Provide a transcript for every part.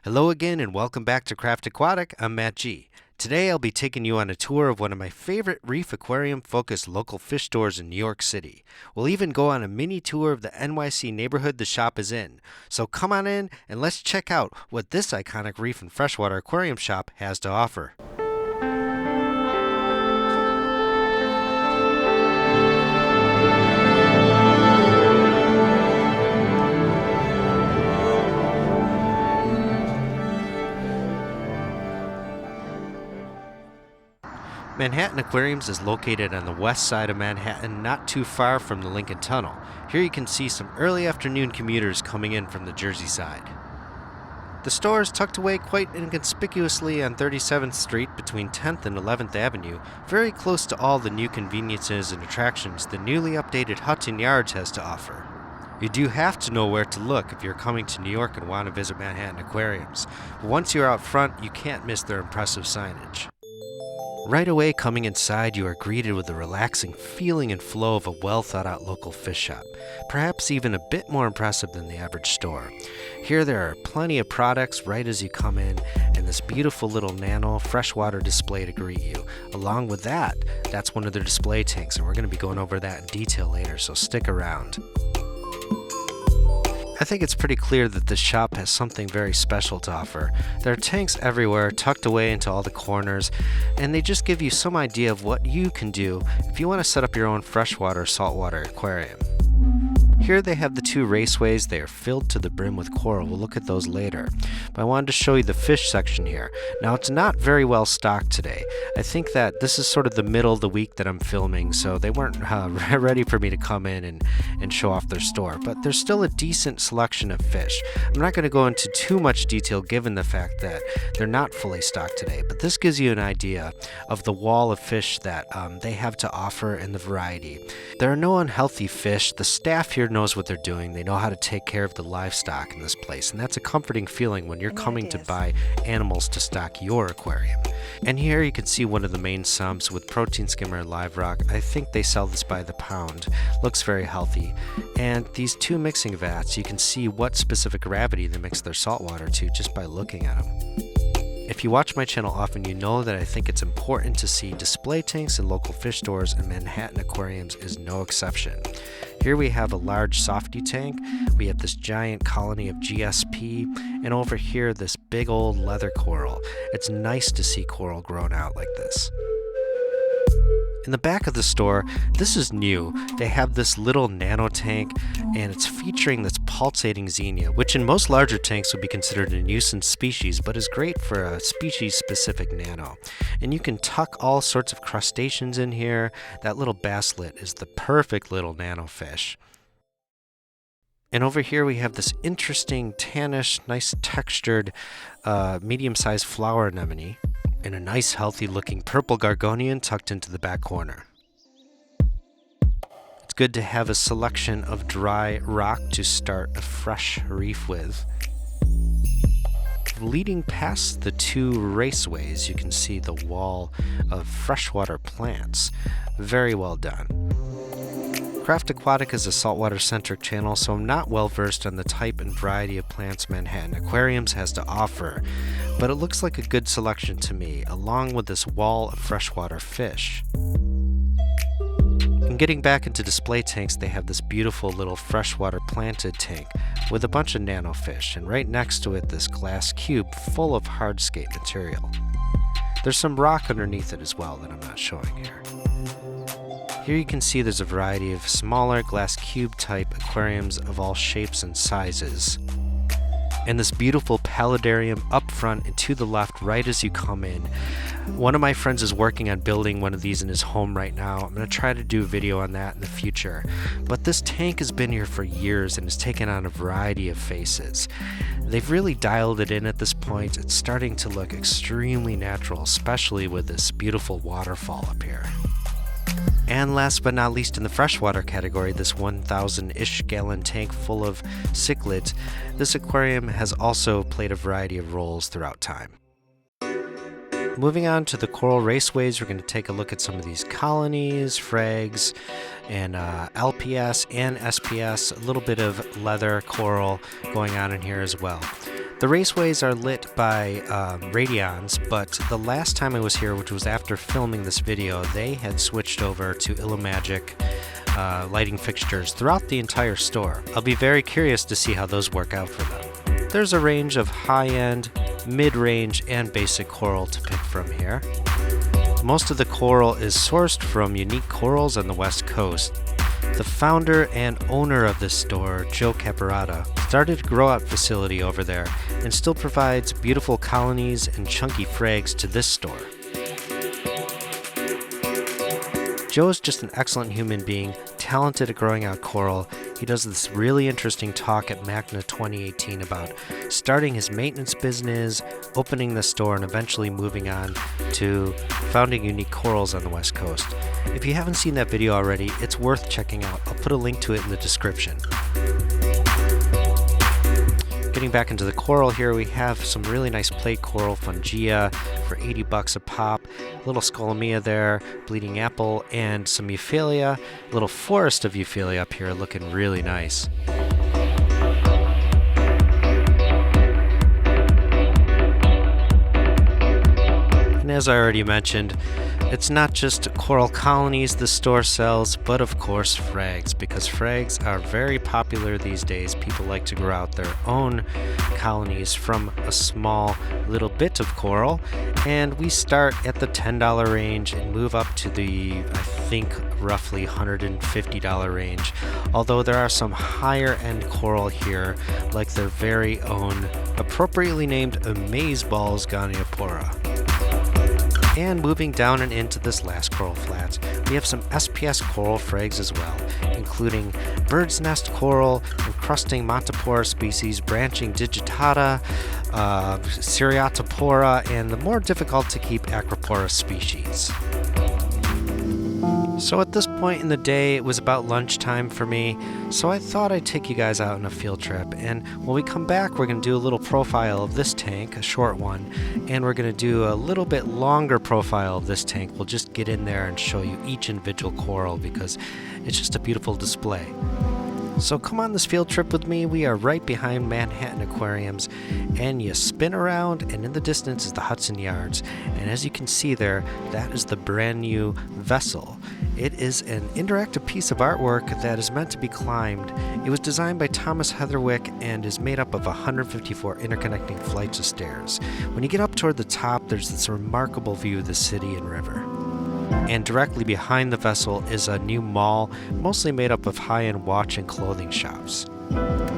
Hello again and welcome back to Craft Aquatic. I'm Matt G. Today I'll be taking you on a tour of one of my favorite Reef Aquarium focused local fish stores in New York City. We'll even go on a mini tour of the NYC neighborhood the shop is in. So come on in and let's check out what this iconic reef and freshwater aquarium shop has to offer. Manhattan Aquariums is located on the west side of Manhattan, not too far from the Lincoln Tunnel. Here you can see some early afternoon commuters coming in from the Jersey side. The store is tucked away quite inconspicuously on 37th Street between 10th and 11th Avenue, very close to all the new conveniences and attractions the newly updated Hudson Yards has to offer. You do have to know where to look if you're coming to New York and want to visit Manhattan Aquariums. But once you're out front, you can't miss their impressive signage. Right away, coming inside, you are greeted with a relaxing feeling and flow of a well-thought-out local fish shop, perhaps even a bit more impressive than the average store. Here there are plenty of products right as you come in, and this beautiful little nano freshwater display to greet you. Along with that, that's one of their display tanks, and we're going to be going over that in detail later, so stick around. I think it's pretty clear that this shop has something very special to offer. There are tanks everywhere, tucked away into all the corners, and they just give you some idea of what you can do if you want to set up your own freshwater saltwater aquarium. Here they have the two raceways. They are filled to the brim with coral. We'll look at those later. But I wanted to show you the fish section here. Now, it's not very well stocked today. I think that this is sort of the middle of the week that I'm filming, so they weren't ready for me to come in and show off their store. But there's still a decent selection of fish. I'm not going to go into too much detail given the fact that they're not fully stocked today. But this gives you an idea of the wall of fish that they have to offer and the variety. There are no unhealthy fish. The staff here knows what they're doing. They know how to take care of the livestock in this place, and that's a comforting feeling when you're coming to buy animals to stock your aquarium. And here you can see one of the main sumps with protein skimmer and live rock. I think they sell this by the pound. Looks very healthy. And these two mixing vats, you can see what specific gravity they mix their salt water to just by looking at them. If you watch my channel often, you know that I think it's important to see display tanks in local fish stores, and Manhattan Aquariums is no exception. Here we have a large softy tank, we have this giant colony of GSP, and over here this big old leather coral. It's nice to see coral grown out like this. In the back of the store, this is new. They have this little nano tank, and it's featuring this pulsating xenia, which in most larger tanks would be considered a nuisance species, but is great for a species-specific nano. And you can tuck all sorts of crustaceans in here. That little basslet is the perfect little nano fish. And over here we have this interesting tannish, nice textured, medium-sized flower anemone, and a nice healthy looking purple gorgonian tucked into the back corner. It's good to have a selection of dry rock to start a fresh reef with. Leading past the two raceways, you can see the wall of freshwater plants. Very well done. Craft Aquatic is a saltwater-centric channel, so I'm not well versed on the type and variety of plants Manhattan Aquariums has to offer, but it looks like a good selection to me, along with this wall of freshwater fish. And getting back into display tanks, they have this beautiful little freshwater planted tank with a bunch of nano fish, and right next to it this glass cube full of hardscape material. There's some rock underneath it as well that I'm not showing here. Here you can see there's a variety of smaller glass cube type aquariums of all shapes and sizes. And this beautiful paludarium up front and to the left right as you come in. One of my friends is working on building one of these in his home right now. I'm going to try to do a video on that in the future. But this tank has been here for years and has taken on a variety of faces. They've really dialed it in at this point. It's starting to look extremely natural, especially with this beautiful waterfall up here. And last but not least in the freshwater category, this 1,000-ish gallon tank full of cichlids, this aquarium has also played a variety of roles throughout time. Moving on to the coral raceways, we're going to take a look at some of these colonies, frags, and LPS and SPS, a little bit of leather coral going on in here as well. The raceways are lit by radions, but the last time I was here, which was after filming this video, they had switched over to Illumagic lighting fixtures throughout the entire store. I'll be very curious to see how those work out for them. There's a range of high-end, mid-range, and basic coral to pick from here. Most of the coral is sourced from Unique Corals on the West Coast. The founder and owner of this store, Joe Caparata, started a grow-out facility over there and still provides beautiful colonies and chunky frags to this store. Joe is just an excellent human being, talented at growing out coral. He does this really interesting talk at MACNA 2018 about starting his maintenance business, opening the store, and eventually moving on to founding Unique Corals on the West Coast. If you haven't seen that video already, it's worth checking out. I'll put a link to it in the description. Getting back into the coral here, we have some really nice plate coral fungia for $80 a pop, a little scolomia there, bleeding apple, and some euphyllia, a little forest of euphyllia up here looking really nice. And as I already mentioned, it's not just coral colonies the store sells, but of course frags, because frags are very popular these days. People like to grow out their own colonies from a small little bit of coral, and we start at the $10 range and move up to the, I think, roughly $150 range, although there are some higher end coral here, like their very own appropriately named amazeballs goniopora. And moving down and into this last coral flat, we have some SPS coral frags as well, including bird's nest coral, encrusting Montipora species, branching digitata, Seriatopora, and the more difficult to keep Acropora species. So at this point in the day, it was about lunchtime for me, so I thought I'd take you guys out on a field trip. And when we come back, we're going to do a little profile of this tank, a short one, and we're going to do a little bit longer profile of this tank. We'll just get in there and show you each individual coral because it's just a beautiful display. So come on this field trip with me. We are right behind Manhattan Aquariums, and you spin around, and in the distance is the Hudson Yards. And as you can see there, that is the brand new vessel. It is an interactive piece of artwork that is meant to be climbed. It was designed by Thomas Heatherwick and is made up of 154 interconnecting flights of stairs. When you get up toward the top, there's this remarkable view of the city and river. And directly behind the vessel is a new mall, mostly made up of high-end watch and clothing shops.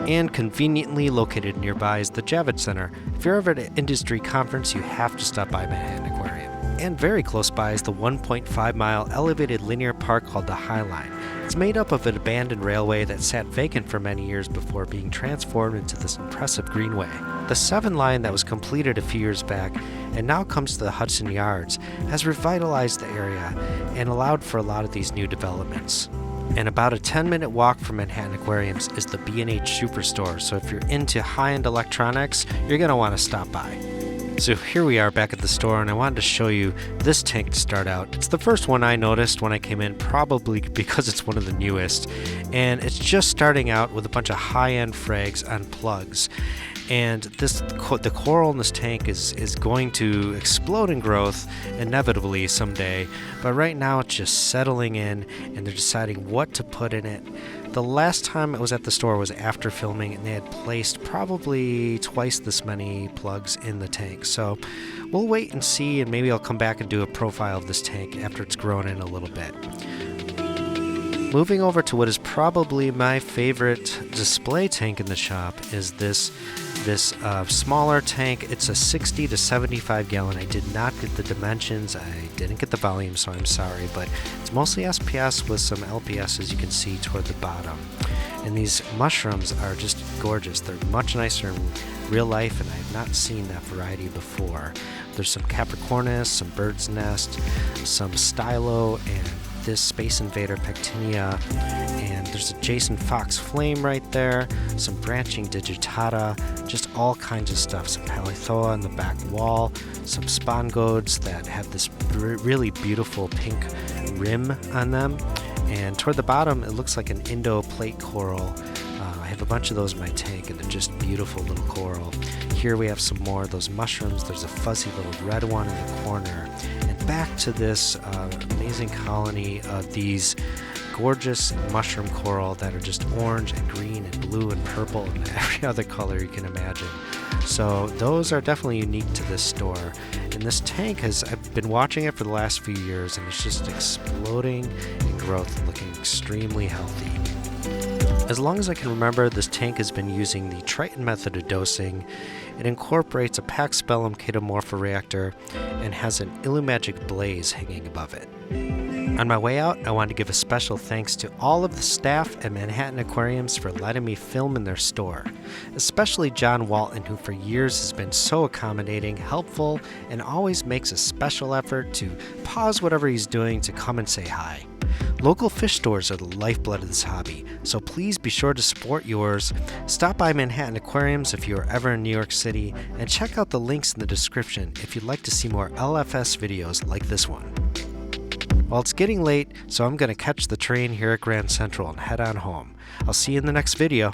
And conveniently located nearby is the Javits Center. If you're ever at an industry conference, you have to stop by Manhattan Aquarium. And very close by is the 1.5-mile elevated linear park called the High Line. It's made up of an abandoned railway that sat vacant for many years before being transformed into this impressive greenway. The 7 line that was completed a few years back and now comes to the Hudson Yards has revitalized the area and allowed for a lot of these new developments. And about a 10-minute walk from Manhattan Aquariums is the B&H Superstore, so if you're into high-end electronics, you're going to want to stop by. So here we are back at the store, and I wanted to show you this tank to start out. It's the first one I noticed when I came in, probably because it's one of the newest, and it's just starting out with a bunch of high-end frags on plugs. And the coral in this tank is going to explode in growth inevitably someday, but right now it's just settling in, and they're deciding what to put in it. The last time I was at the store was after filming, and they had placed probably twice this many plugs in the tank. So we'll wait and see, and maybe I'll come back and do a profile of this tank after it's grown in a little bit. Moving over to what is probably my favorite display tank in the shop is this smaller tank. It's a 60 to 75 gallon. I did not get the dimensions. I didn't get the volume, so I'm sorry, but it's mostly SPS with some LPS, as you can see toward the bottom. And these mushrooms are just gorgeous. They're much nicer in real life, and I have not seen that variety before. There's some Capricornus, some bird's nest, some stylo, and this Space Invader Pectinia, and there's a Jason Fox flame right there, some branching digitata, just all kinds of stuff, some Palithoa on the back wall, some spongodes that have this really beautiful pink rim on them, and toward the bottom it looks like an Indo plate coral. I have have a bunch of those in my tank, and they're just beautiful little coral. Here we have some more of those mushrooms. There's a fuzzy little red one in the corner. And back to this amazing colony of these gorgeous mushroom coral that are just orange and green and blue and purple and every other color you can imagine. So those are definitely unique to this store. And this tank I've been watching it for the last few years, and it's just exploding in growth and looking extremely healthy. As long as I can remember, this tank has been using the Triton method of dosing. It incorporates a Paxbellum chaetomorpha reactor and has an Illumagic blaze hanging above it. On my way out, I wanted to give a special thanks to all of the staff at Manhattan Aquariums for letting me film in their store, especially John Walton, who for years has been so accommodating, helpful, and always makes a special effort to pause whatever he's doing to come and say hi. Local fish stores are the lifeblood of this hobby, so please be sure to support yours. Stop by Manhattan Aquariums if you are ever in New York City, and check out the links in the description if you'd like to see more LFS videos like this one. Well, it's getting late, so I'm going to catch the train here at Grand Central and head on home. I'll see you in the next video.